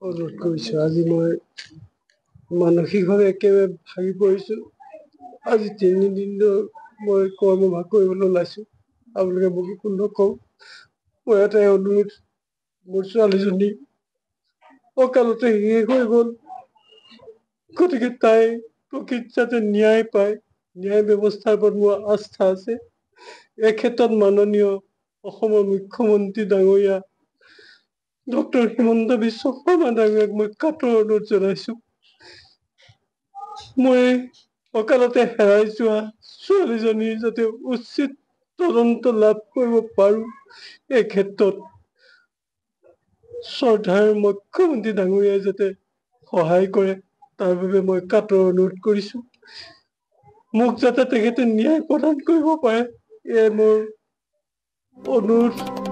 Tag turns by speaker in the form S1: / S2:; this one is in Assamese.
S1: অনুৰোধ কৰিছোঁ। আজি মই মানসিকভাৱে একেবাৰে ভাগি পৰিছোঁ। আজি 3 দিন মই কৰ্মভাগ কৰিবলৈ ওলাইছোঁ। আপোনালোকে মোক একো নকওঁ। মই এটাই অনুৰোধ, মোৰ ছোৱালীজনী অকালতে শেষ হৈ গ'ল। গতিকে তাই প্ৰকৃত যাতে ন্যায় পায়, ন্যায় ব্যৱস্থাৰ ওপৰত মোৰ আস্থা আছে। এই ক্ষেত্ৰত মাননীয় অসমৰ মুখ্যমন্ত্ৰী ডাঙৰীয়া ডক্টৰ হিমন্ত বিশ্ব শৰ্মা ডাঙৰীয়াক মই কাতৰ অনুৰোধ জনাইছোঁ। মই অকালতে হেৰাই যোৱা ছোৱালীজনীৰ যাতে উচিত তদন্ত লাভ কৰিব পাৰো, এই ক্ষেত্ৰত শ্ৰদ্ধাৰ মুখ্যমন্ত্ৰী ডাঙৰীয়াই যাতে সহায় কৰে, তাৰ বাবে মই কাতৰ অনুৰোধ কৰিছোঁ। মোক যাতে তেখেতে ন্যায় প্ৰদান কৰিব পাৰে, এয়ে মোৰ অনুৰোধ।